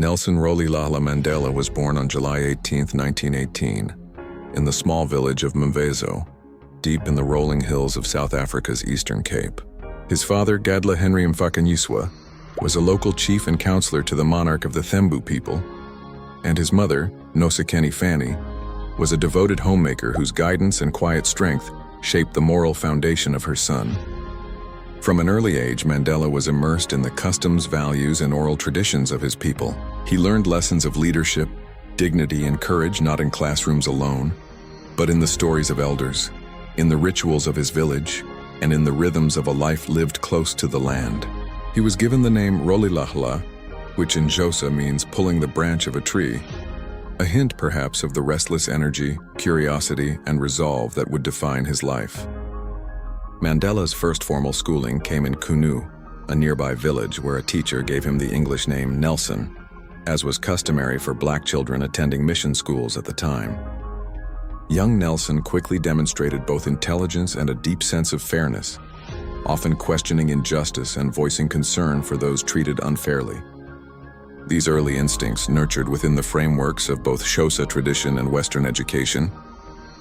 Nelson Rolihlahla Mandela was born on July 18, 1918, in the small village of Mvezo, deep in the rolling hills of South Africa's Eastern Cape. His father, Gadla Henry Mfakanyiswa, was a local chief and counselor to the monarch of the Thembu people, and his mother, Nosekeni Fanny, was a devoted homemaker whose guidance and quiet strength shaped the moral foundation of her son. From an early age, Mandela was immersed in the customs, values, and oral traditions of his people. He learned lessons of leadership, dignity, and courage not in classrooms alone, but in the stories of elders, in the rituals of his village, and in the rhythms of a life lived close to the land. He was given the name Rolihlahla, which in Xhosa means pulling the branch of a tree, a hint perhaps of the restless energy, curiosity, and resolve that would define his life. Mandela's first formal schooling came in Kunu, a nearby village where a teacher gave him the English name Nelson, as was customary for black children attending mission schools at the time. Young Nelson quickly demonstrated both intelligence and a deep sense of fairness, often questioning injustice and voicing concern for those treated unfairly. These early instincts, nurtured within the frameworks of both Xhosa tradition and Western education,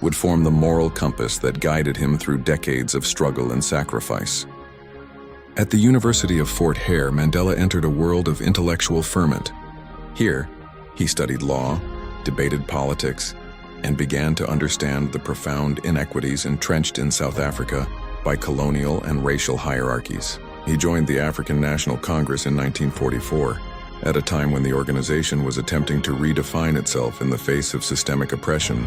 would form the moral compass that guided him through decades of struggle and sacrifice. At the University of Fort Hare, Mandela entered a world of intellectual ferment. Here, he studied law, debated politics, and began to understand the profound inequities entrenched in South Africa by colonial and racial hierarchies. He joined the African National Congress in 1944, at a time when the organization was attempting to redefine itself in the face of systemic oppression.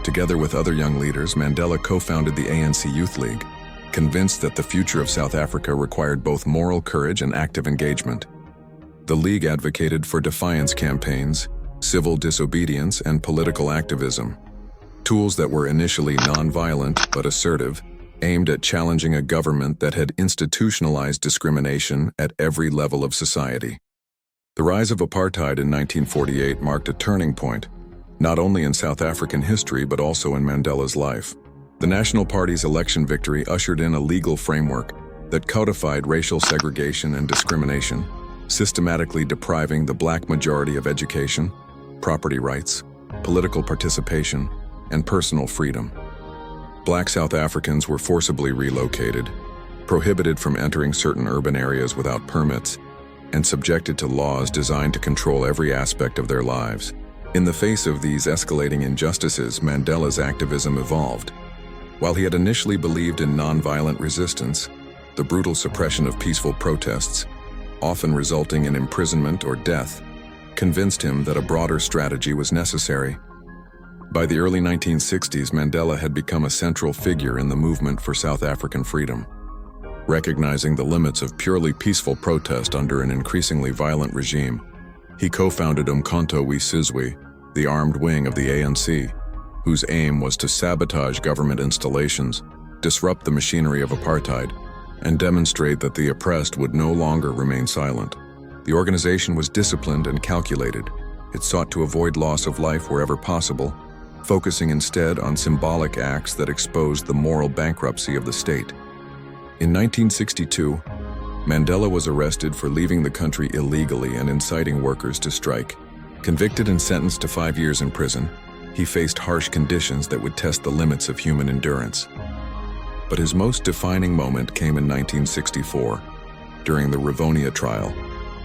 Together with other young leaders, Mandela co-founded the ANC Youth League, convinced that the future of South Africa required both moral courage and active engagement. The League advocated for defiance campaigns, civil disobedience, and political activism, tools that were initially non-violent but assertive, aimed at challenging a government that had institutionalized discrimination at every level of society. The rise of apartheid in 1948 marked a turning point, not only in South African history but also in Mandela's life. The National Party's election victory ushered in a legal framework that codified racial segregation and discrimination, systematically depriving the black majority of education, property rights, political participation, and personal freedom. Black South Africans were forcibly relocated, prohibited from entering certain urban areas without permits, and subjected to laws designed to control every aspect of their lives. In the face of these escalating injustices, Mandela's activism evolved. While he had initially believed in nonviolent resistance, the brutal suppression of peaceful protests, often resulting in imprisonment or death, convinced him that a broader strategy was necessary. By the early 1960s, Mandela had become a central figure in the movement for South African freedom. Recognizing the limits of purely peaceful protest under an increasingly violent regime, he co-founded Umkhonto we Sizwe, the armed wing of the ANC, whose aim was to sabotage government installations, disrupt the machinery of apartheid, and demonstrate that the oppressed would no longer remain silent. The organization was disciplined and calculated. It sought to avoid loss of life wherever possible, focusing instead on symbolic acts that exposed the moral bankruptcy of the state. In 1962, Mandela was arrested for leaving the country illegally and inciting workers to strike. Convicted and sentenced to 5 years in prison, he faced harsh conditions that would test the limits of human endurance. But his most defining moment came in 1964, during the Rivonia trial,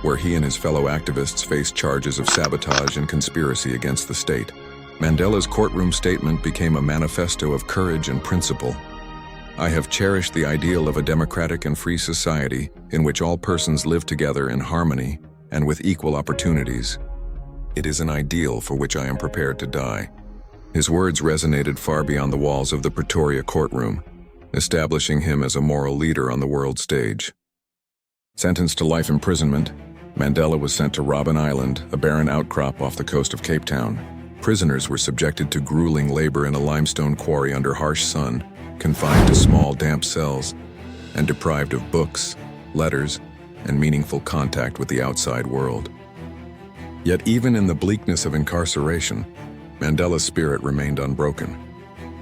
where he and his fellow activists faced charges of sabotage and conspiracy against the state. Mandela's courtroom statement became a manifesto of courage and principle. "I have cherished the ideal of a democratic and free society in which all persons live together in harmony and with equal opportunities. It is an ideal for which I am prepared to die." His words resonated far beyond the walls of the Pretoria courtroom, establishing him as a moral leader on the world stage. Sentenced to life imprisonment, Mandela was sent to Robben Island, a barren outcrop off the coast of Cape Town. Prisoners were subjected to grueling labor in a limestone quarry under harsh sun, confined to small, damp cells, and deprived of books, letters, and meaningful contact with the outside world. Yet even in the bleakness of incarceration, Mandela's spirit remained unbroken.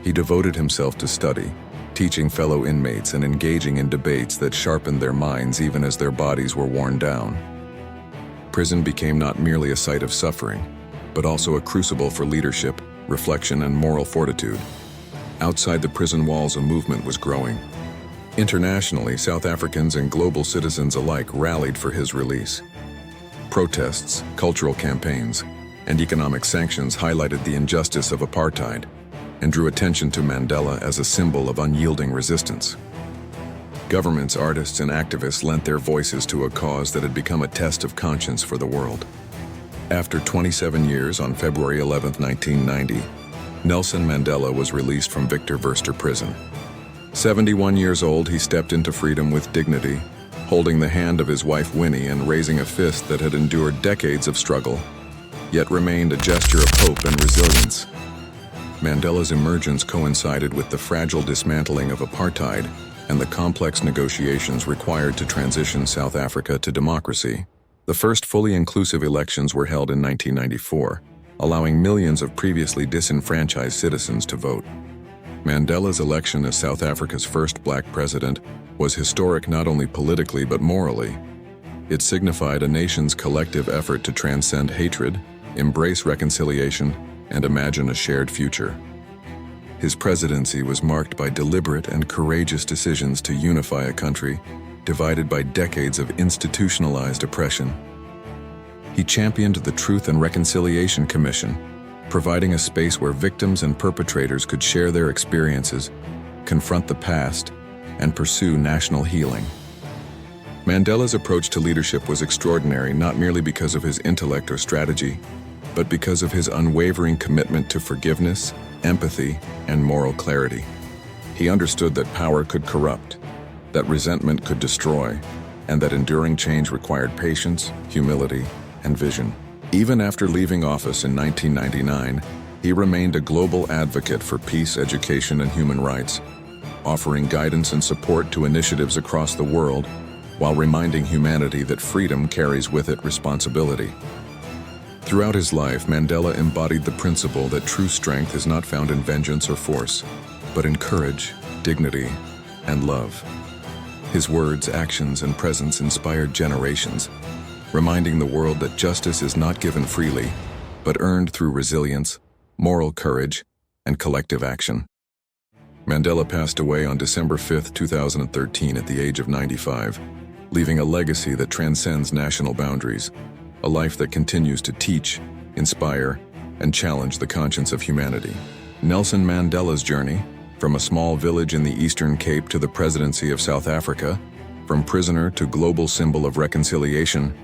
He devoted himself to study, teaching fellow inmates and engaging in debates that sharpened their minds even as their bodies were worn down. Prison became not merely a site of suffering, but also a crucible for leadership, reflection, and moral fortitude. Outside the prison walls, a movement was growing. Internationally, South Africans and global citizens alike rallied for his release. Protests, cultural campaigns, and economic sanctions highlighted the injustice of apartheid and drew attention to Mandela as a symbol of unyielding resistance. Governments, artists, and activists lent their voices to a cause that had become a test of conscience for the world. After 27 years, on February 11, 1990, Nelson Mandela was released from Victor Verster prison. 71 years old, he stepped into freedom with dignity, holding the hand of his wife Winnie and raising a fist that had endured decades of struggle, yet remained a gesture of hope and resilience. Mandela's emergence coincided with the fragile dismantling of apartheid and the complex negotiations required to transition South Africa to democracy. The first fully inclusive elections were held in 1994, allowing millions of previously disenfranchised citizens to vote. Mandela's election as South Africa's first black president was historic not only politically but morally. It signified a nation's collective effort to transcend hatred, embrace reconciliation, and imagine a shared future. His presidency was marked by deliberate and courageous decisions to unify a country divided by decades of institutionalized oppression. He championed the Truth and Reconciliation Commission, providing a space where victims and perpetrators could share their experiences, confront the past, and pursue national healing. Mandela's approach to leadership was extraordinary not merely because of his intellect or strategy, but because of his unwavering commitment to forgiveness, empathy, and moral clarity. He understood that power could corrupt, that resentment could destroy, and that enduring change required patience, humility, and vision. Even after leaving office in 1999, he remained a global advocate for peace, education, and human rights, offering guidance and support to initiatives across the world while reminding humanity that freedom carries with it responsibility. Throughout his life, Mandela embodied the principle that true strength is not found in vengeance or force, but in courage, dignity, and love. His words, actions, and presence inspired generations, reminding the world that justice is not given freely, but earned through resilience, moral courage, and collective action. Mandela passed away on December 5, 2013 at the age of 95, leaving a legacy that transcends national boundaries, a life that continues to teach, inspire, and challenge the conscience of humanity. Nelson Mandela's journey, from a small village in the Eastern Cape to the presidency of South Africa, from prisoner to global symbol of reconciliation,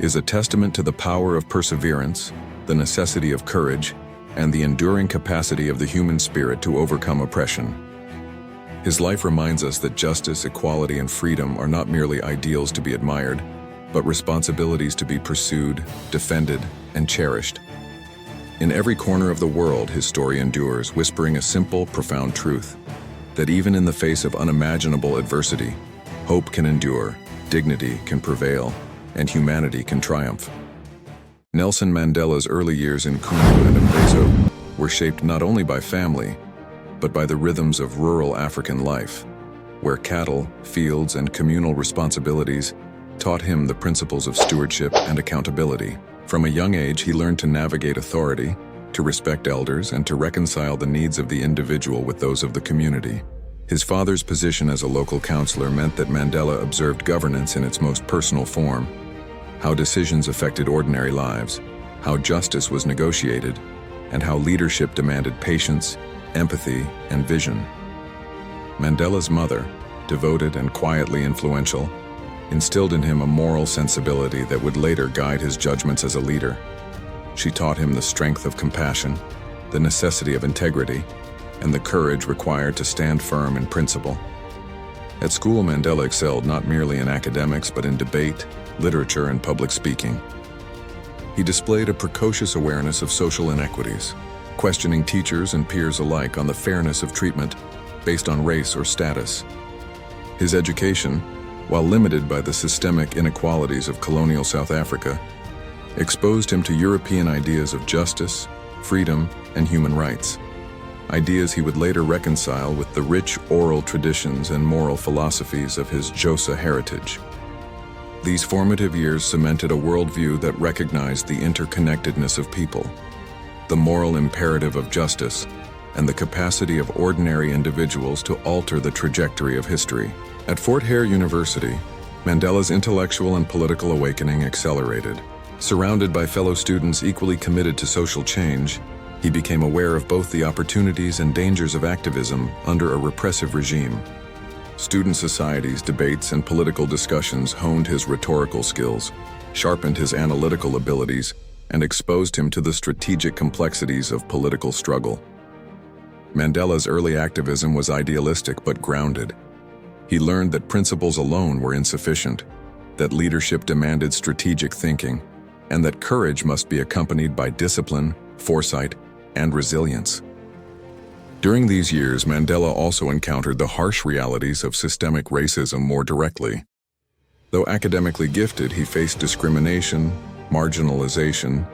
is a testament to the power of perseverance, the necessity of courage, and the enduring capacity of the human spirit to overcome oppression. His life reminds us that justice, equality, and freedom are not merely ideals to be admired, but responsibilities to be pursued, defended, and cherished. In every corner of the world, his story endures, whispering a simple, profound truth, that even in the face of unimaginable adversity, hope can endure, dignity can prevail, and humanity can triumph. Nelson Mandela's early years in Kunu and Mvezo were shaped not only by family, but by the rhythms of rural African life, where cattle, fields, and communal responsibilities taught him the principles of stewardship and accountability. From a young age, he learned to navigate authority, to respect elders, and to reconcile the needs of the individual with those of the community. His father's position as a local councillor meant that Mandela observed governance in its most personal form, how decisions affected ordinary lives, how justice was negotiated, and how leadership demanded patience, empathy, and vision. Mandela's mother, devoted and quietly influential, instilled in him a moral sensibility that would later guide his judgments as a leader. She taught him the strength of compassion, the necessity of integrity, and the courage required to stand firm in principle. At school, Mandela excelled not merely in academics but in debate, literature, and public speaking. He displayed a precocious awareness of social inequities, questioning teachers and peers alike on the fairness of treatment based on race or status. His education, while limited by the systemic inequalities of colonial South Africa, exposed him to European ideas of justice, freedom, and human rights, ideas he would later reconcile with the rich oral traditions and moral philosophies of his Xhosa heritage. These formative years cemented a worldview that recognized the interconnectedness of people, the moral imperative of justice, and the capacity of ordinary individuals to alter the trajectory of history. At Fort Hare University, Mandela's intellectual and political awakening accelerated. Surrounded by fellow students equally committed to social change, he became aware of both the opportunities and dangers of activism under a repressive regime. Student societies, debates, and political discussions honed his rhetorical skills, sharpened his analytical abilities, and exposed him to the strategic complexities of political struggle. Mandela's early activism was idealistic but grounded. He learned that principles alone were insufficient, that leadership demanded strategic thinking, and that courage must be accompanied by discipline, foresight, and resilience. During these years, Mandela also encountered the harsh realities of systemic racism more directly. Though academically gifted, he faced discrimination, marginalization,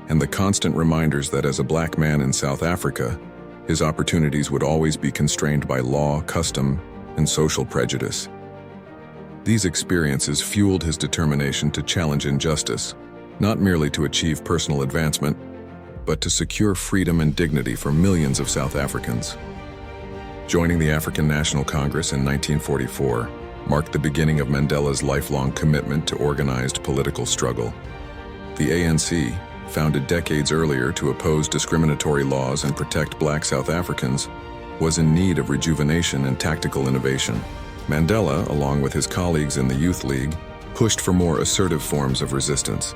and the constant reminders that as a black man in South Africa, his opportunities would always be constrained by law, custom, and social prejudice. These experiences fueled his determination to challenge injustice, not merely to achieve personal advancement, but to secure freedom and dignity for millions of South Africans. Joining the African National Congress in 1944 marked the beginning of Mandela's lifelong commitment to organized political struggle. The ANC, founded decades earlier to oppose discriminatory laws and protect black South Africans, was in need of rejuvenation and tactical innovation. Mandela, along with his colleagues in the Youth League, pushed for more assertive forms of resistance.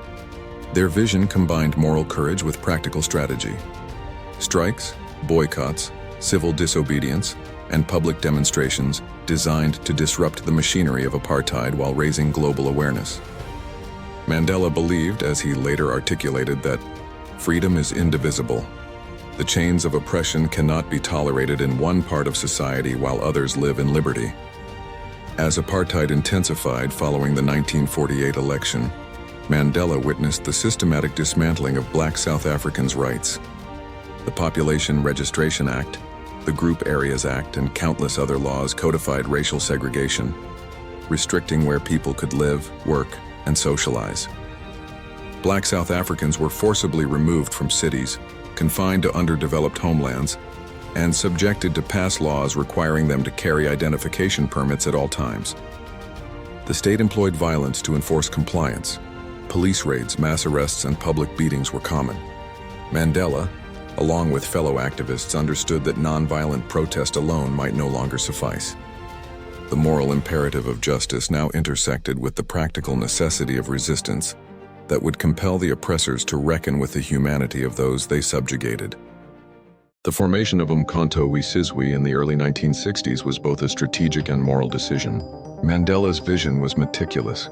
Their vision combined moral courage with practical strategy. Strikes, boycotts, civil disobedience, and public demonstrations designed to disrupt the machinery of apartheid while raising global awareness. Mandela believed, as he later articulated, that freedom is indivisible. The chains of oppression cannot be tolerated in one part of society while others live in liberty. As apartheid intensified following the 1948 election, Mandela witnessed the systematic dismantling of black South Africans' rights. The Population Registration Act, the Group Areas Act, and countless other laws codified racial segregation, restricting where people could live, work, and socialize. Black South Africans were forcibly removed from cities, confined to underdeveloped homelands, and subjected to pass laws requiring them to carry identification permits at all times. The state employed violence to enforce compliance. Police raids, mass arrests, and public beatings were common. Mandela, along with fellow activists, understood that nonviolent protest alone might no longer suffice. The moral imperative of justice now intersected with the practical necessity of resistance that would compel the oppressors to reckon with the humanity of those they subjugated. The formation of Umkhonto we Sizwe in the early 1960s was both a strategic and moral decision. Mandela's vision was meticulous.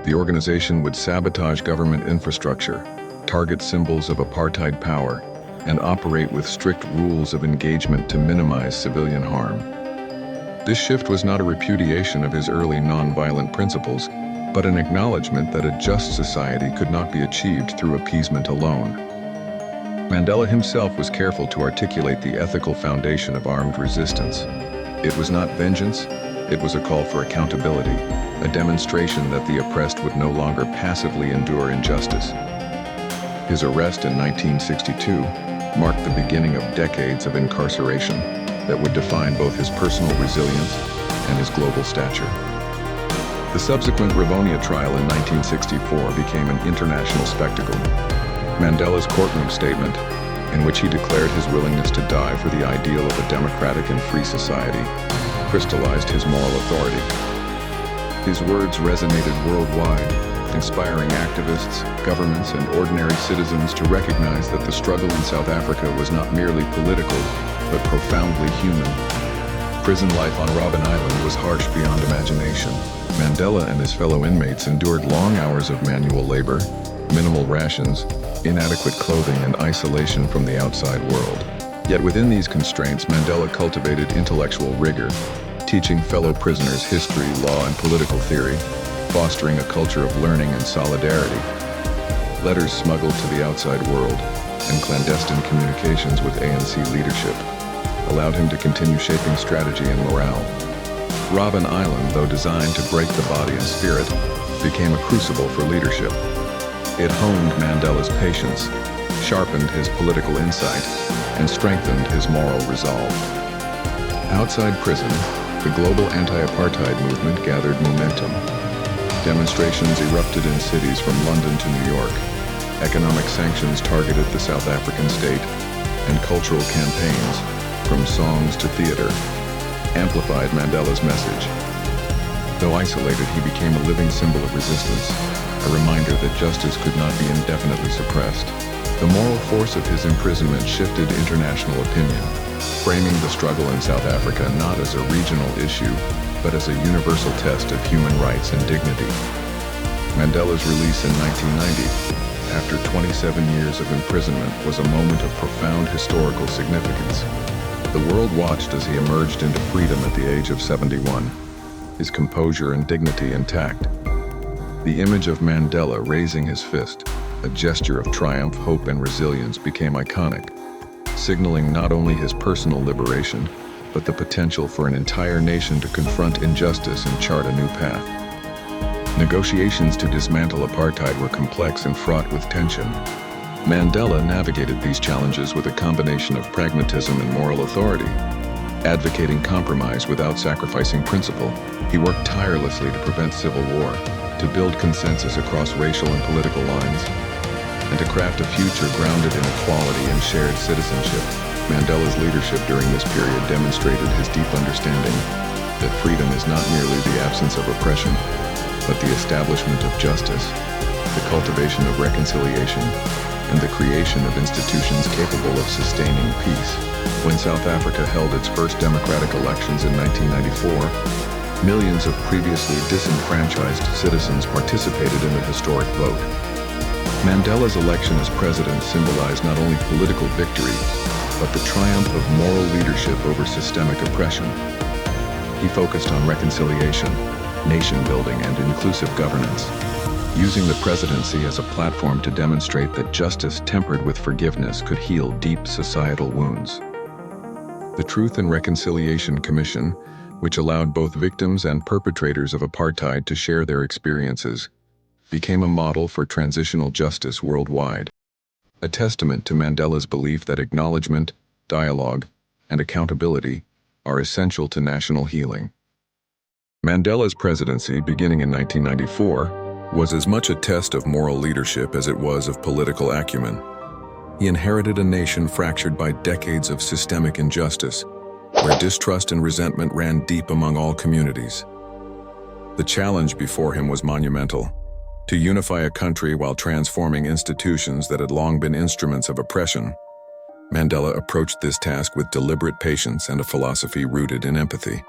The organization would sabotage government infrastructure, target symbols of apartheid power, and operate with strict rules of engagement to minimize civilian harm. This shift was not a repudiation of his early nonviolent principles, but an acknowledgement that a just society could not be achieved through appeasement alone. Mandela himself was careful to articulate the ethical foundation of armed resistance. It was not vengeance, it was a call for accountability, a demonstration that the oppressed would no longer passively endure injustice. His arrest in 1962 marked the beginning of decades of incarceration that would define both his personal resilience and his global stature. The subsequent Rivonia trial in 1964 became an international spectacle. Mandela's courtroom statement, in which he declared his willingness to die for the ideal of a democratic and free society, crystallized his moral authority. His words resonated worldwide, inspiring activists, governments, and ordinary citizens to recognize that the struggle in South Africa was not merely political, but profoundly human. Prison life on Robben Island was harsh beyond imagination. Mandela and his fellow inmates endured long hours of manual labor, minimal rations, inadequate clothing, and isolation from the outside world. Yet within these constraints, Mandela cultivated intellectual rigor, teaching fellow prisoners history, law, and political theory, fostering a culture of learning and solidarity. Letters smuggled to the outside world and clandestine communications with ANC leadership allowed him to continue shaping strategy and morale. Robben Island, though designed to break the body and spirit, became a crucible for leadership. It honed Mandela's patience, sharpened his political insight, and strengthened his moral resolve. Outside prison, the global anti-apartheid movement gathered momentum. Demonstrations erupted in cities from London to New York. Economic sanctions targeted the South African state, and cultural campaigns, from songs to theater, amplified Mandela's message. Though isolated, he became a living symbol of resistance, a reminder that justice could not be indefinitely suppressed. The moral force of his imprisonment shifted international opinion, framing the struggle in South Africa not as a regional issue, but as a universal test of human rights and dignity. Mandela's release in 1990, after 27 years of imprisonment, was a moment of profound historical significance. The world watched as he emerged into freedom at the age of 71, his composure and dignity intact. The image of Mandela raising his fist, a gesture of triumph, hope, and resilience, became iconic, signaling not only his personal liberation, but the potential for an entire nation to confront injustice and chart a new path. Negotiations to dismantle apartheid were complex and fraught with tension. Mandela navigated these challenges with a combination of pragmatism and moral authority. Advocating compromise without sacrificing principle, he worked tirelessly to prevent civil war, to build consensus across racial and political lines, and to craft a future grounded in equality and shared citizenship. Mandela's leadership during this period demonstrated his deep understanding that freedom is not merely the absence of oppression, but the establishment of justice, the cultivation of reconciliation, and the creation of institutions capable of sustaining peace. When South Africa held its first democratic elections in 1994, millions of previously disenfranchised citizens participated in the historic vote. Mandela's election as president symbolized not only political victory, but the triumph of moral leadership over systemic oppression. He focused on reconciliation, nation-building, and inclusive governance, using the presidency as a platform to demonstrate that justice tempered with forgiveness could heal deep societal wounds. The Truth and Reconciliation Commission, which allowed both victims and perpetrators of apartheid to share their experiences, became a model for transitional justice worldwide, a testament to Mandela's belief that acknowledgement, dialogue, and accountability are essential to national healing. Mandela's presidency, beginning in 1994, was as much a test of moral leadership as it was of political acumen. He inherited a nation fractured by decades of systemic injustice, where distrust and resentment ran deep among all communities. The challenge before him was monumental: to unify a country while transforming institutions that had long been instruments of oppression. Mandela approached this task with deliberate patience and a philosophy rooted in empathy.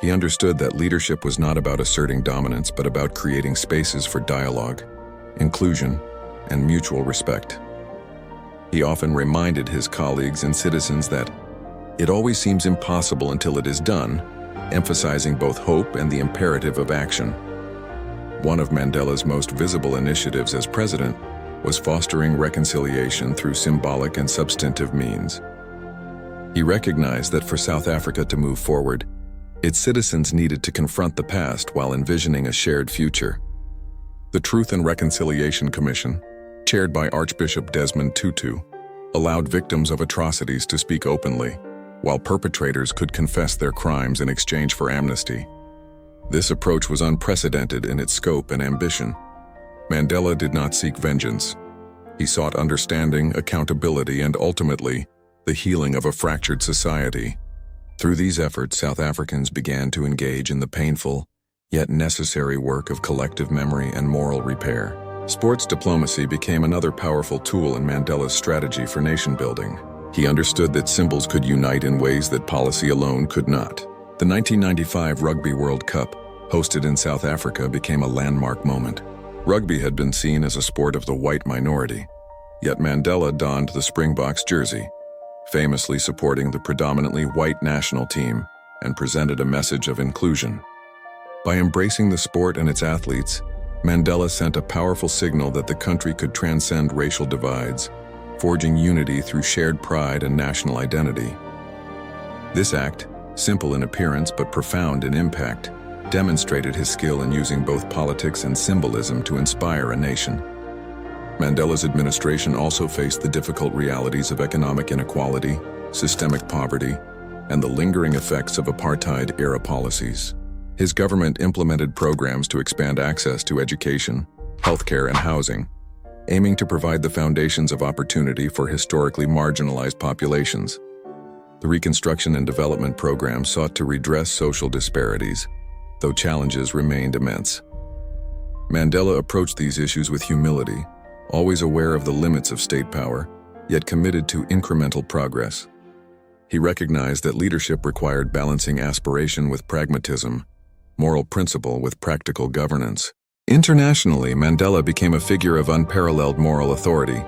He understood that leadership was not about asserting dominance, but about creating spaces for dialogue, inclusion, and mutual respect. He often reminded his colleagues and citizens that it always seems impossible until it is done, emphasizing both hope and the imperative of action. One of Mandela's most visible initiatives as president was fostering reconciliation through symbolic and substantive means. He recognized that for South Africa to move forward, its citizens needed to confront the past while envisioning a shared future. The Truth and Reconciliation Commission, chaired by Archbishop Desmond Tutu, allowed victims of atrocities to speak openly, while perpetrators could confess their crimes in exchange for amnesty. This approach was unprecedented in its scope and ambition. Mandela did not seek vengeance. He sought understanding, accountability, and ultimately, the healing of a fractured society. Through these efforts, South Africans began to engage in the painful, yet necessary work of collective memory and moral repair. Sports diplomacy became another powerful tool in Mandela's strategy for nation-building. He understood that symbols could unite in ways that policy alone could not. The 1995 Rugby World Cup, hosted in South Africa, became a landmark moment. Rugby had been seen as a sport of the white minority, yet Mandela donned the Springboks jersey, famously supporting the predominantly white national team, and presented a message of inclusion. By embracing the sport and its athletes, Mandela sent a powerful signal that the country could transcend racial divides, forging unity through shared pride and national identity. This act, simple in appearance but profound in impact, demonstrated his skill in using both politics and symbolism to inspire a nation. Mandela's administration also faced the difficult realities of economic inequality, systemic poverty, and the lingering effects of apartheid-era policies. His government implemented programs to expand access to education, healthcare, and housing, aiming to provide the foundations of opportunity for historically marginalized populations. The Reconstruction and Development Program sought to redress social disparities, though challenges remained immense. Mandela approached these issues with humility, always aware of the limits of state power, yet committed to incremental progress. He recognized that leadership required balancing aspiration with pragmatism, moral principle with practical governance. Internationally, Mandela became a figure of unparalleled moral authority.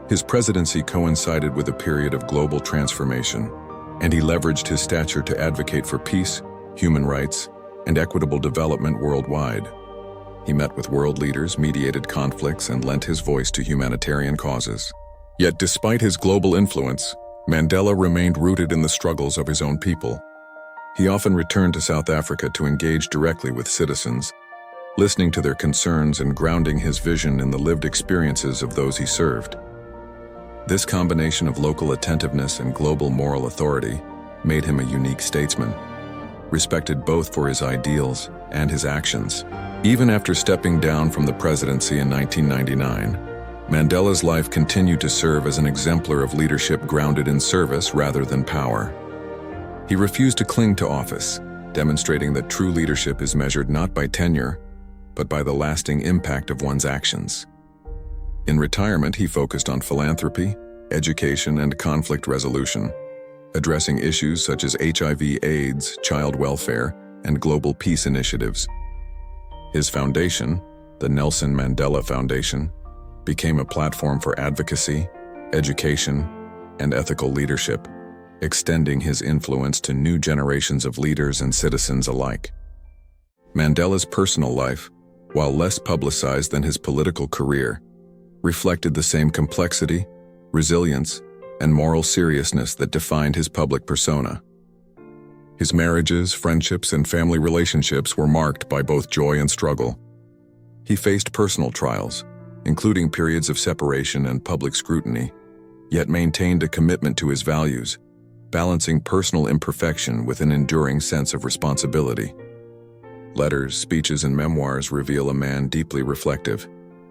His presidency coincided with a period of global transformation, and he leveraged his stature to advocate for peace, human rights, and equitable development worldwide. He met with world leaders, mediated conflicts, and lent his voice to humanitarian causes. Yet despite his global influence, Mandela remained rooted in the struggles of his own people. He often returned to South Africa to engage directly with citizens, listening to their concerns and grounding his vision in the lived experiences of those he served. This combination of local attentiveness and global moral authority made him a unique statesman, respected both for his ideals and his actions. Even after stepping down from the presidency in 1999, Mandela's life continued to serve as an exemplar of leadership grounded in service rather than power. He refused to cling to office, demonstrating that true leadership is measured not by tenure, but by the lasting impact of one's actions. In retirement, he focused on philanthropy, education, and conflict resolution, addressing issues such as HIV/AIDS, child welfare, and global peace initiatives. His foundation, the Nelson Mandela Foundation, became a platform for advocacy, education, and ethical leadership, extending his influence to new generations of leaders and citizens alike. Mandela's personal life, while less publicized than his political career, reflected the same complexity, resilience, and moral seriousness that defined his public persona. His marriages, friendships, and family relationships were marked by both joy and struggle. He faced personal trials, including periods of separation and public scrutiny, yet maintained a commitment to his values, balancing personal imperfection with an enduring sense of responsibility. Letters, speeches, and memoirs reveal a man deeply reflective,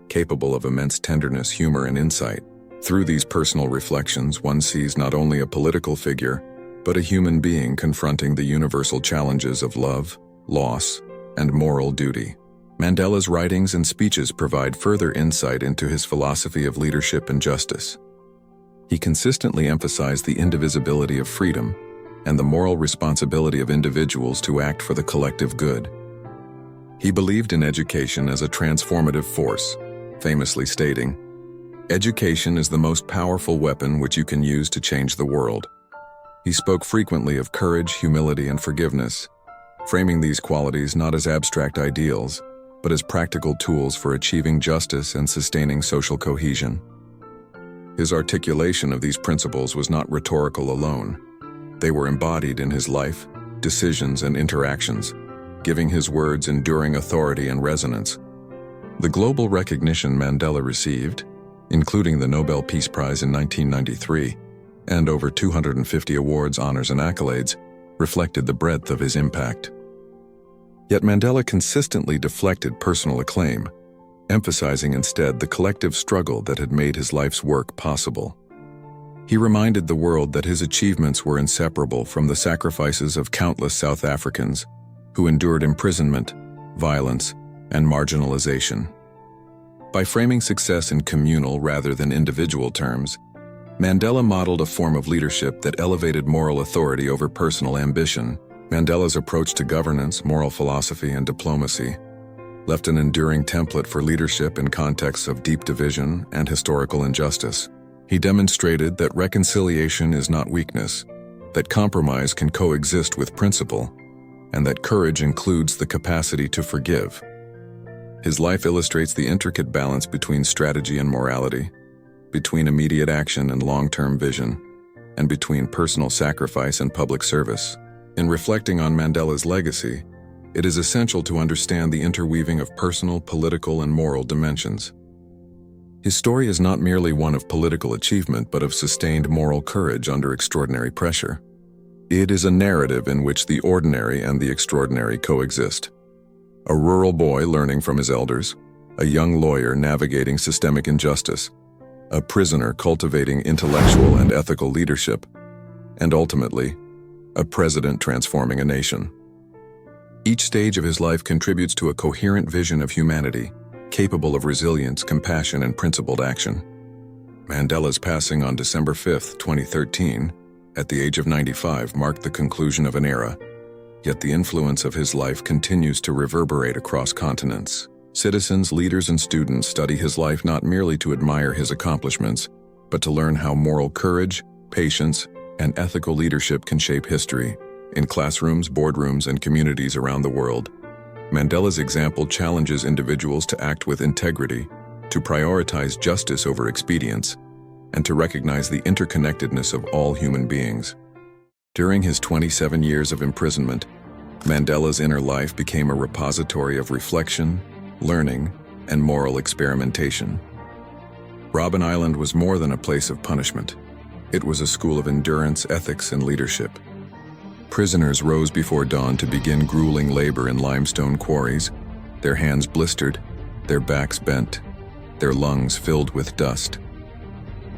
capable of immense tenderness, humor, and insight. Through these personal reflections, one sees not only a political figure, but a human being confronting the universal challenges of love, loss, and moral duty. Mandela's writings and speeches provide further insight into his philosophy of leadership and justice. He consistently emphasized the indivisibility of freedom and the moral responsibility of individuals to act for the collective good. He believed in education as a transformative force, famously stating, "Education is the most powerful weapon which you can use to change the world." He spoke frequently of courage, humility, and forgiveness, framing these qualities not as abstract ideals, but as practical tools for achieving justice and sustaining social cohesion. His articulation of these principles was not rhetorical alone. They were embodied in his life, decisions, and interactions, giving his words enduring authority and resonance. The global recognition Mandela received, including the Nobel Peace Prize in 1993, and over 250 awards, honors, and accolades, reflected the breadth of his impact. Yet Mandela consistently deflected personal acclaim, emphasizing instead the collective struggle that had made his life's work possible. He reminded the world that his achievements were inseparable from the sacrifices of countless South Africans who endured imprisonment, violence, and marginalization. By framing success in communal rather than individual terms, Mandela modeled a form of leadership that elevated moral authority over personal ambition. Mandela's approach to governance, moral philosophy, and diplomacy left an enduring template for leadership in contexts of deep division and historical injustice. He demonstrated that reconciliation is not weakness, that compromise can coexist with principle, and that courage includes the capacity to forgive. His life illustrates the intricate balance between strategy and morality, between immediate action and long-term vision, and between personal sacrifice and public service. In reflecting on Mandela's legacy, It is essential to understand the interweaving of personal, political, and moral dimensions. His story is not merely one of political achievement, but of sustained moral courage under extraordinary pressure. It is a narrative in which the ordinary and the extraordinary coexist. A rural boy learning from his elders, a young lawyer navigating systemic injustice, a prisoner cultivating intellectual and ethical leadership, and ultimately, a president transforming a nation. Each stage of his life contributes to a coherent vision of humanity, capable of resilience, compassion, and principled action. Mandela's passing on December 5, 2013, at the age of 95, marked the conclusion of an era, yet the influence of his life continues to reverberate across continents. Citizens, leaders, and students study his life not merely to admire his accomplishments, but to learn how moral courage, patience, and ethical leadership can shape history. In classrooms, boardrooms, and communities around the world, Mandela's example challenges individuals to act with integrity, to prioritize justice over expedience, and to recognize the interconnectedness of all human beings. During his 27 years of imprisonment, Mandela's inner life became a repository of reflection, learning, and moral experimentation. Robben Island was more than a place of punishment. It was a school of endurance, ethics, and leadership. Prisoners rose before dawn to begin grueling labor in limestone quarries, their hands blistered, their backs bent, their lungs filled with dust.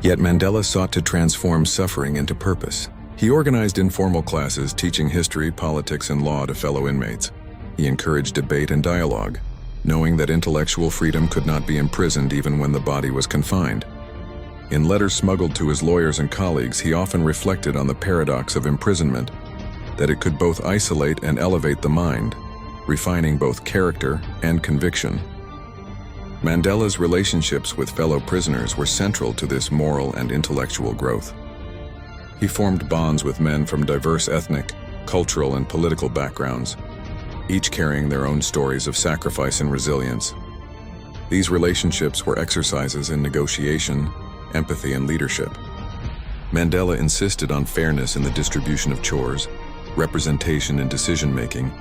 Yet Mandela sought to transform suffering into purpose. He organized informal classes teaching history, politics, and law to fellow inmates. He encouraged debate and dialogue, knowing that intellectual freedom could not be imprisoned even when the body was confined. In letters smuggled to his lawyers and colleagues, he often reflected on the paradox of imprisonment, that it could both isolate and elevate the mind, refining both character and conviction. Mandela's relationships with fellow prisoners were central to this moral and intellectual growth. He formed bonds with men from diverse ethnic, cultural, and political backgrounds, each carrying their own stories of sacrifice and resilience. These relationships were exercises in negotiation, empathy, and leadership. Mandela insisted on fairness in the distribution of chores, representation in decision-making,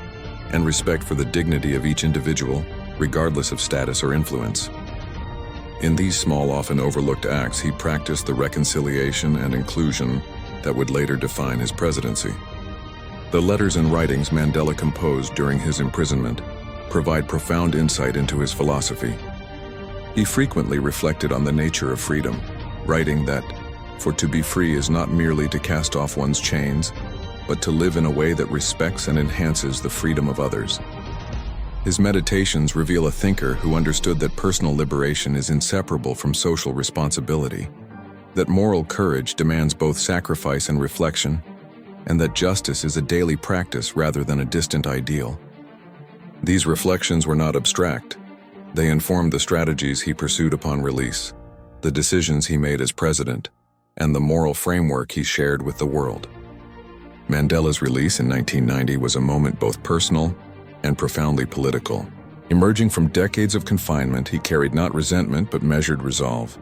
and respect for the dignity of each individual, regardless of status or influence. In these small, often overlooked acts, he practiced the reconciliation and inclusion that would later define his presidency. The letters and writings Mandela composed during his imprisonment provide profound insight into his philosophy. He frequently reflected on the nature of freedom, writing that, "For to be free is not merely to cast off one's chains, but to live in a way that respects and enhances the freedom of others." His meditations reveal a thinker who understood that personal liberation is inseparable from social responsibility, that moral courage demands both sacrifice and reflection, and that justice is a daily practice rather than a distant ideal. These reflections were not abstract. They informed the strategies he pursued upon release, the decisions he made as president, and the moral framework he shared with the world. Mandela's release in 1990 was a moment both personal and profoundly political. Emerging from decades of confinement, he carried not resentment but measured resolve.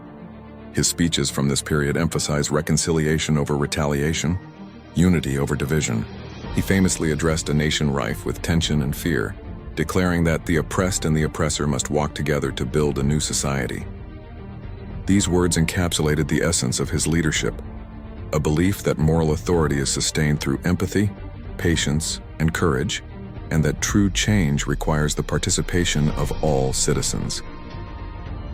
His speeches from this period emphasized reconciliation over retaliation, unity over division. He famously addressed a nation rife with tension and fear, declaring that the oppressed and the oppressor must walk together to build a new society. These words encapsulated the essence of his leadership, a belief that moral authority is sustained through empathy, patience, and courage, and that true change requires the participation of all citizens.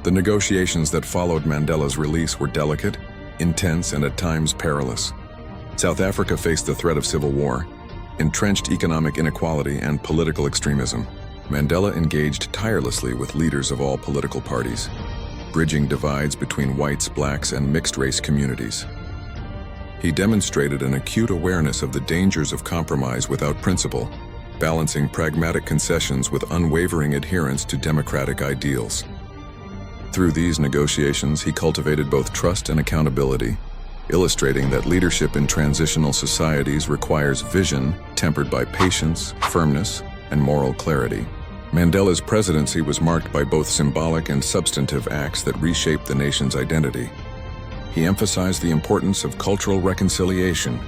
The negotiations that followed Mandela's release were delicate, intense, and at times perilous. South Africa faced the threat of civil war, entrenched economic inequality, and political extremism. Mandela engaged tirelessly with leaders of all political parties, bridging divides between whites, blacks, and mixed-race communities. He demonstrated an acute awareness of the dangers of compromise without principle, balancing pragmatic concessions with unwavering adherence to democratic ideals. Through these negotiations, he cultivated both trust and accountability, illustrating that leadership in transitional societies requires vision tempered by patience, firmness, and moral clarity. Mandela's presidency was marked by both symbolic and substantive acts that reshaped the nation's identity. He emphasized the importance of cultural reconciliation,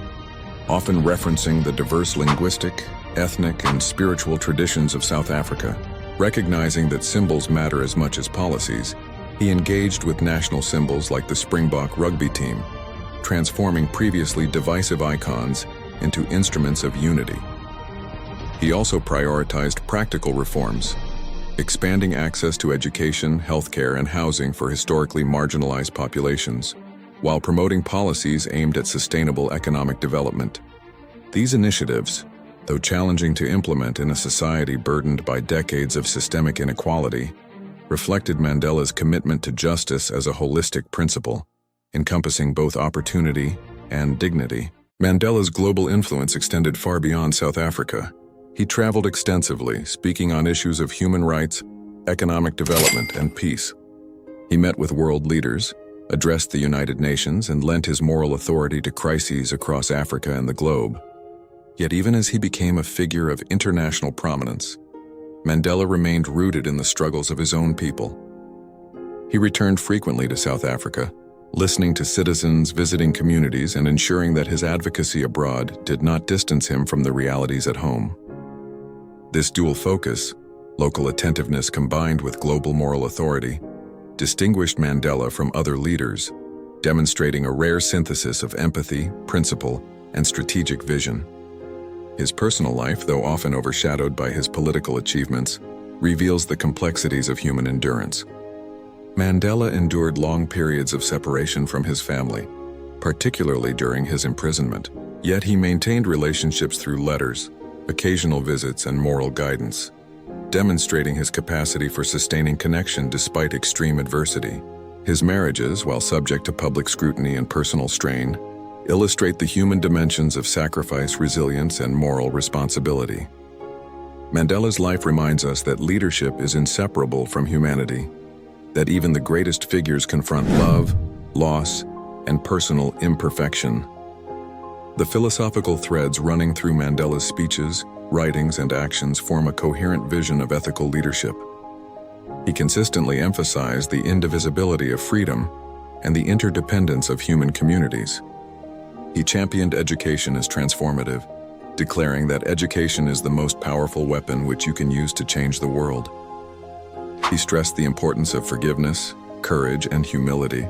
often referencing the diverse linguistic, ethnic, and spiritual traditions of South Africa. Recognizing that symbols matter as much as policies, he engaged with national symbols like the Springbok rugby team, transforming previously divisive icons into instruments of unity. He also prioritized practical reforms, expanding access to education, healthcare, and housing for historically marginalized populations, while promoting policies aimed at sustainable economic development. These initiatives, though challenging to implement in a society burdened by decades of systemic inequality, reflected Mandela's commitment to justice as a holistic principle, encompassing both opportunity and dignity. Mandela's global influence extended far beyond South Africa. He traveled extensively, speaking on issues of human rights, economic development, and peace. He met with world leaders, addressed the United Nations, and lent his moral authority to crises across Africa and the globe. Yet even as he became a figure of international prominence, Mandela remained rooted in the struggles of his own people. He returned frequently to South Africa, listening to citizens, visiting communities, and ensuring that his advocacy abroad did not distance him from the realities at home. This dual focus, local attentiveness combined with global moral authority, distinguished Mandela from other leaders, demonstrating a rare synthesis of empathy, principle, and strategic vision. His personal life, though often overshadowed by his political achievements, reveals the complexities of human endurance. Mandela endured long periods of separation from his family, particularly during his imprisonment. Yet he maintained relationships through letters, occasional visits, and moral guidance, demonstrating his capacity for sustaining connection despite extreme adversity. His marriages, while subject to public scrutiny and personal strain, illustrate the human dimensions of sacrifice, resilience, and moral responsibility. Mandela's life reminds us that leadership is inseparable from humanity, that even the greatest figures confront love, loss, and personal imperfection. The philosophical threads running through Mandela's speeches, writings, and actions form a coherent vision of ethical leadership. He consistently emphasized the indivisibility of freedom and the interdependence of human communities. He championed education as transformative, declaring that education is the most powerful weapon which you can use to change the world. He stressed the importance of forgiveness, courage, and humility,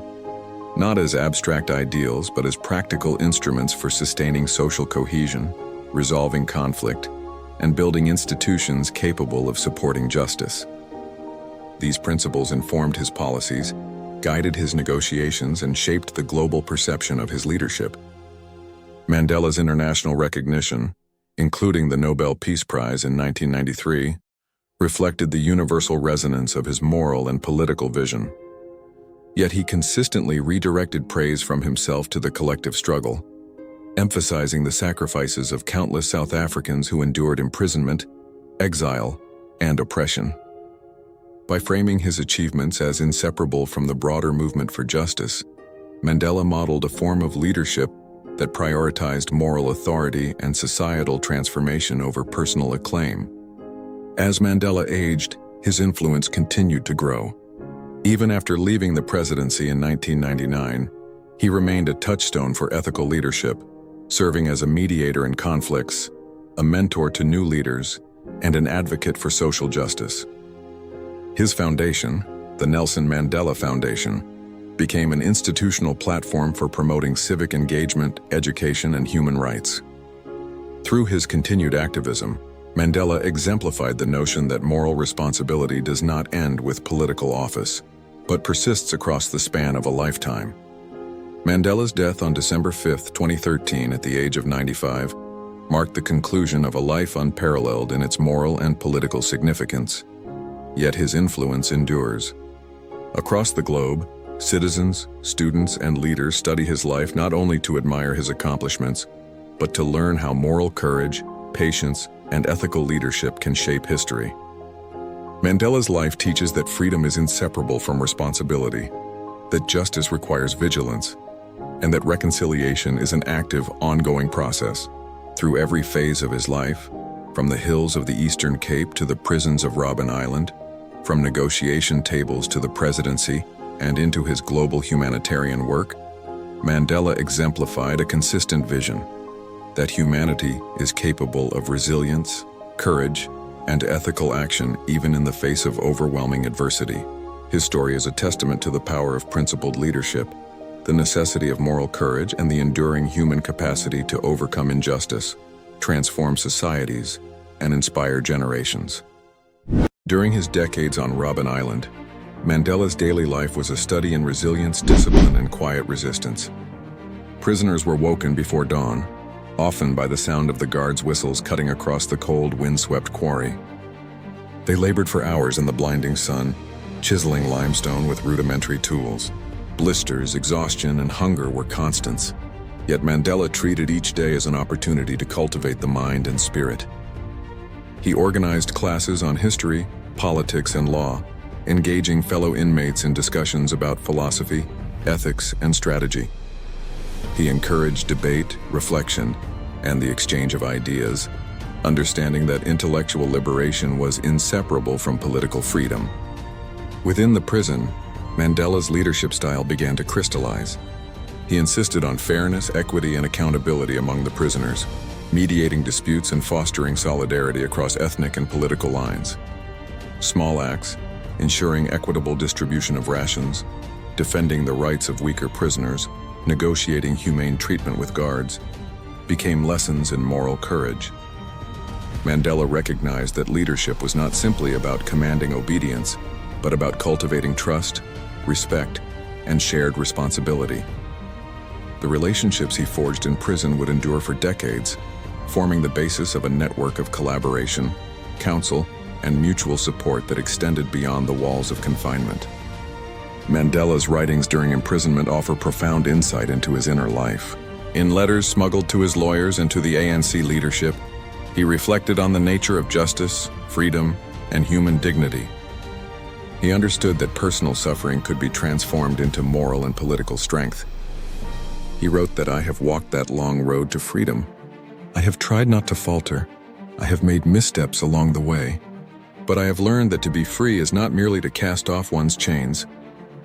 not as abstract ideals but as practical instruments for sustaining social cohesion, resolving conflict, and building institutions capable of supporting justice. These principles informed his policies, guided his negotiations, and shaped the global perception of his leadership. Mandela's international recognition, including the Nobel Peace Prize in 1993, reflected the universal resonance of his moral and political vision. Yet he consistently redirected praise from himself to the collective struggle, emphasizing the sacrifices of countless South Africans who endured imprisonment, exile, and oppression. By framing his achievements as inseparable from the broader movement for justice, Mandela modeled a form of leadership that prioritized moral authority and societal transformation over personal acclaim. As Mandela aged, his influence continued to grow. Even after leaving the presidency in 1999, he remained a touchstone for ethical leadership, serving as a mediator in conflicts, a mentor to new leaders, and an advocate for social justice. His foundation, the Nelson Mandela Foundation, became an institutional platform for promoting civic engagement, education, and human rights. Through his continued activism, Mandela exemplified the notion that moral responsibility does not end with political office, but persists across the span of a lifetime. Mandela's death on December 5, 2013, at the age of 95, marked the conclusion of a life unparalleled in its moral and political significance. Yet his influence endures. Across the globe, citizens, students, and leaders study his life not only to admire his accomplishments, but to learn how moral courage, patience, and ethical leadership can shape history. Mandela's life teaches that freedom is inseparable from responsibility, that justice requires vigilance, and that reconciliation is an active, ongoing process. Through every phase of his life, from the hills of the Eastern Cape to the prisons of Robben Island, from negotiation tables to the presidency, and into his global humanitarian work, Mandela exemplified a consistent vision. that humanity is capable of resilience, courage, and ethical action even in the face of overwhelming adversity. His story is a testament to the power of principled leadership, the necessity of moral courage, and the enduring human capacity to overcome injustice, transform societies, and inspire generations. During his decades on Robben Island, Mandela's daily life was a study in resilience, discipline, and quiet resistance. Prisoners were woken before dawn, often by the sound of the guards' whistles cutting across the cold, windswept quarry. They labored for hours in the blinding sun, chiseling limestone with rudimentary tools. Blisters, exhaustion, and hunger were constants, yet Mandela treated each day as an opportunity to cultivate the mind and spirit. He organized classes on history, politics, and law, engaging fellow inmates in discussions about philosophy, ethics, and strategy. He encouraged debate, reflection, and the exchange of ideas, understanding that intellectual liberation was inseparable from political freedom. Within the prison, Mandela's leadership style began to crystallize. He insisted on fairness, equity, and accountability among the prisoners, mediating disputes and fostering solidarity across ethnic and political lines. Small acts, ensuring equitable distribution of rations, defending the rights of weaker prisoners, negotiating humane treatment with guards, became lessons in moral courage. Mandela recognized that leadership was not simply about commanding obedience, but about cultivating trust, respect, and shared responsibility. The relationships he forged in prison would endure for decades, forming the basis of a network of collaboration, counsel, and mutual support that extended beyond the walls of confinement. Mandela's writings during imprisonment offer profound insight into his inner life. In letters smuggled to his lawyers and to the ANC leadership, he reflected on the nature of justice, freedom, and human dignity. He understood that personal suffering could be transformed into moral and political strength. He wrote that, "I have walked that long road to freedom. I have tried not to falter. I have made missteps along the way. But I have learned that to be free is not merely to cast off one's chains,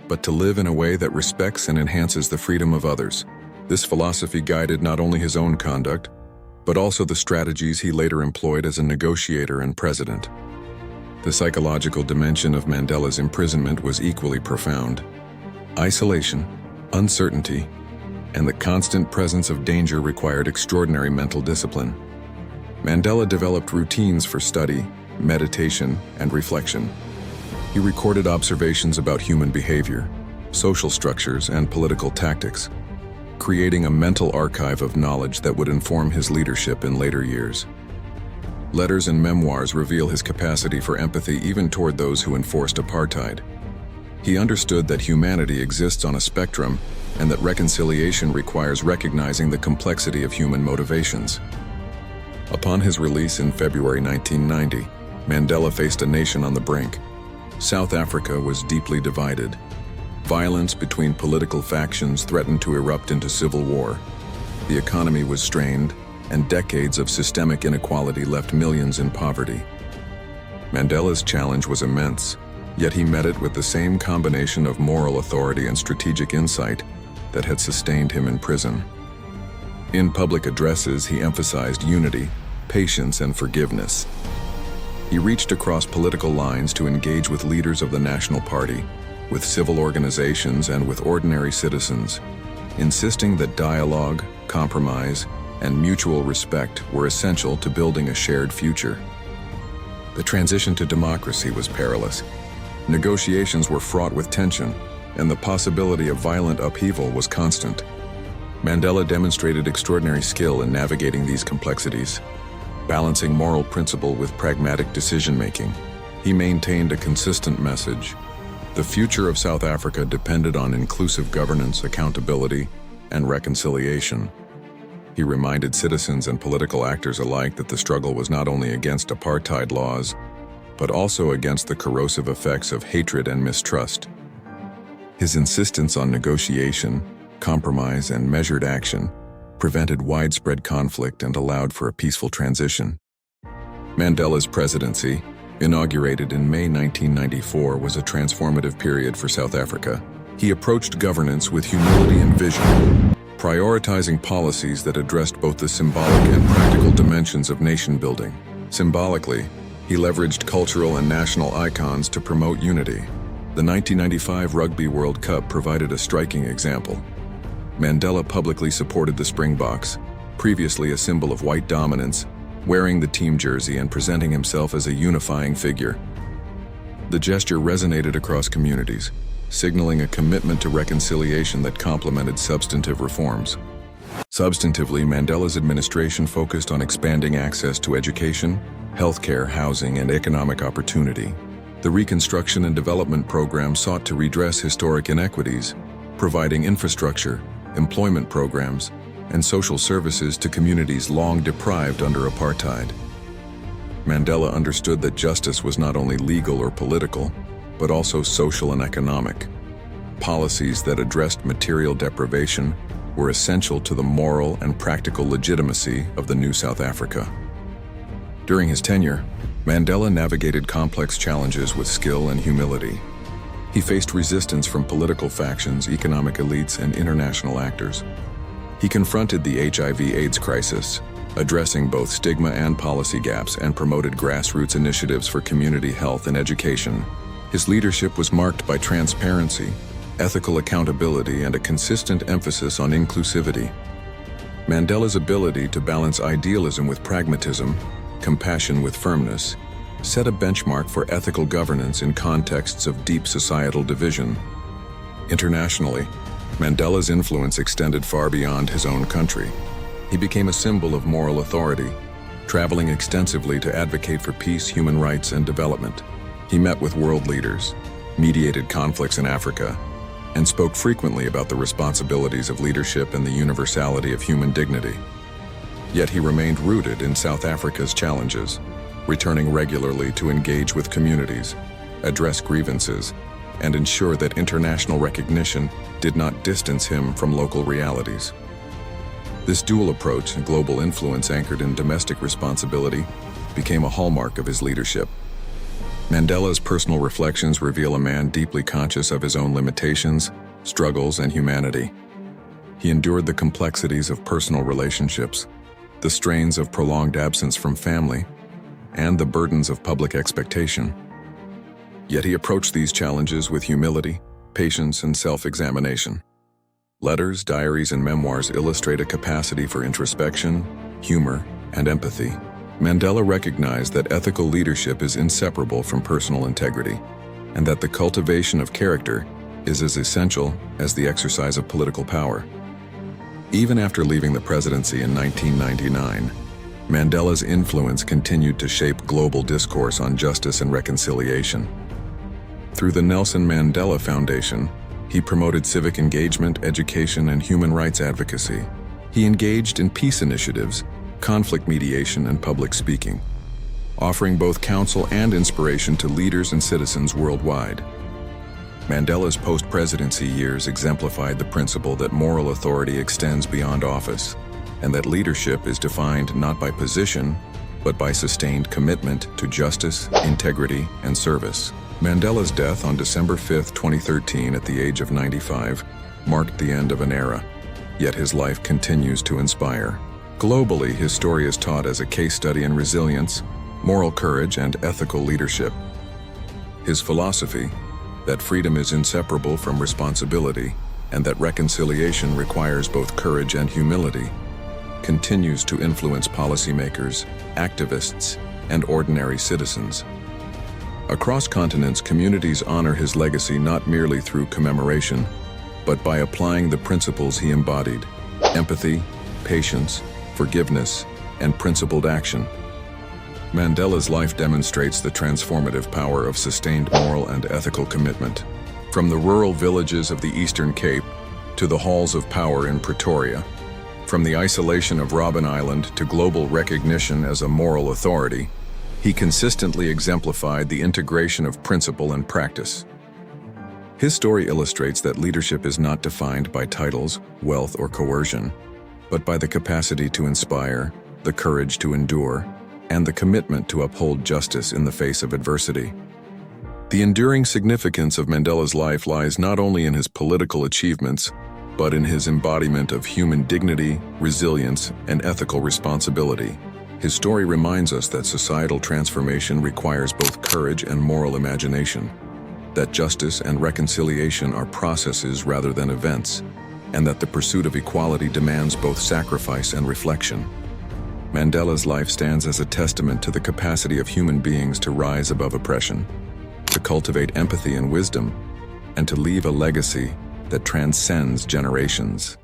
but to live in a way that respects and enhances the freedom of others." This philosophy guided not only his own conduct, but also the strategies he later employed as a negotiator and president. The psychological dimension of Mandela's imprisonment was equally profound. Isolation, uncertainty, and the constant presence of danger required extraordinary mental discipline. Mandela developed routines for study, meditation, and reflection. He recorded observations about human behavior, social structures, and political tactics, creating a mental archive of knowledge that would inform his leadership in later years. Letters and memoirs reveal his capacity for empathy even toward those who enforced apartheid. He understood that humanity exists on a spectrum and that reconciliation requires recognizing the complexity of human motivations. Upon his release in February 1990, Mandela faced a nation on the brink. South Africa was deeply divided. Violence between political factions threatened to erupt into civil war. The economy was strained, and decades of systemic inequality left millions in poverty. Mandela's challenge was immense, yet he met it with the same combination of moral authority and strategic insight that had sustained him in prison. In public addresses, he emphasized unity, patience, and forgiveness. He reached across political lines to engage with leaders of the National Party, with civil organizations, and with ordinary citizens, insisting that dialogue, compromise, and mutual respect were essential to building a shared future. The transition to democracy was perilous. Negotiations were fraught with tension, and the possibility of violent upheaval was constant. Mandela demonstrated extraordinary skill in navigating these complexities, balancing moral principle with pragmatic decision-making. He maintained a consistent message. The future of South Africa depended on inclusive governance, accountability, and reconciliation. He reminded citizens and political actors alike that the struggle was not only against apartheid laws, but also against the corrosive effects of hatred and mistrust. His insistence on negotiation, compromise, and measured action prevented widespread conflict and allowed for a peaceful transition. Mandela's presidency, inaugurated in May 1994, was a transformative period for South Africa. He approached governance with humility and vision, prioritizing policies that addressed both the symbolic and practical dimensions of nation building. Symbolically, he leveraged cultural and national icons to promote unity. The 1995 Rugby World Cup provided a striking example. Mandela publicly supported the Springboks, previously a symbol of white dominance, wearing the team jersey and presenting himself as a unifying figure. The gesture resonated across communities, signaling a commitment to reconciliation that complemented substantive reforms. Substantively, Mandela's administration focused on expanding access to education, healthcare, housing, and economic opportunity. The Reconstruction and Development Program sought to redress historic inequities, providing infrastructure, employment programs, and social services to communities long deprived under apartheid. Mandela understood that justice was not only legal or political, but also social and economic. Policies that addressed material deprivation were essential to the moral and practical legitimacy of the new South Africa. During his tenure, Mandela navigated complex challenges with skill and humility. He faced resistance from political factions, economic elites, and international actors. He confronted the HIV/AIDS crisis, addressing both stigma and policy gaps, and promoted grassroots initiatives for community health and education. His leadership was marked by transparency, ethical accountability, and a consistent emphasis on inclusivity. Mandela's ability to balance idealism with pragmatism, compassion with firmness, set a benchmark for ethical governance in contexts of deep societal division. Internationally, Mandela's influence extended far beyond his own country. He became a symbol of moral authority, traveling extensively to advocate for peace, human rights, and development. He met with world leaders, mediated conflicts in Africa, and spoke frequently about the responsibilities of leadership and the universality of human dignity. Yet he remained rooted in South Africa's challenges, returning regularly to engage with communities, address grievances, and ensure that international recognition did not distance him from local realities. This dual approach and global influence anchored in domestic responsibility became a hallmark of his leadership. Mandela's personal reflections reveal a man deeply conscious of his own limitations, struggles, and humanity. He endured the complexities of personal relationships, the strains of prolonged absence from family, and the burdens of public expectation. Yet he approached these challenges with humility, patience, and self-examination. Letters, diaries, and memoirs illustrate a capacity for introspection, humor, and empathy. Mandela recognized that ethical leadership is inseparable from personal integrity, and that the cultivation of character is as essential as the exercise of political power. Even after leaving the presidency in 1999, Mandela's influence continued to shape global discourse on justice and reconciliation. Through the Nelson Mandela Foundation, he promoted civic engagement, education, and human rights advocacy. He engaged in peace initiatives, conflict mediation, and public speaking, offering both counsel and inspiration to leaders and citizens worldwide. Mandela's post-presidency years exemplified the principle that moral authority extends beyond office, and that leadership is defined not by position, but by sustained commitment to justice, integrity, and service. Mandela's death on December 5, 2013, at the age of 95, marked the end of an era, yet his life continues to inspire. Globally, his story is taught as a case study in resilience, moral courage, and ethical leadership. His philosophy, that freedom is inseparable from responsibility, and that reconciliation requires both courage and humility, continues to influence policymakers, activists, and ordinary citizens. Across continents, communities honor his legacy not merely through commemoration, but by applying the principles he embodied: empathy, patience, forgiveness, and principled action. Mandela's life demonstrates the transformative power of sustained moral and ethical commitment. From the rural villages of the Eastern Cape to the halls of power in Pretoria, from the isolation of Robben Island to global recognition as a moral authority, he consistently exemplified the integration of principle and practice. His story illustrates that leadership is not defined by titles, wealth, or coercion, but by the capacity to inspire, the courage to endure, and the commitment to uphold justice in the face of adversity. The enduring significance of Mandela's life lies not only in his political achievements, but in his embodiment of human dignity, resilience, and ethical responsibility. His story reminds us that societal transformation requires both courage and moral imagination, that justice and reconciliation are processes rather than events, and that the pursuit of equality demands both sacrifice and reflection. Mandela's life stands as a testament to the capacity of human beings to rise above oppression, to cultivate empathy and wisdom, and to leave a legacy that transcends generations.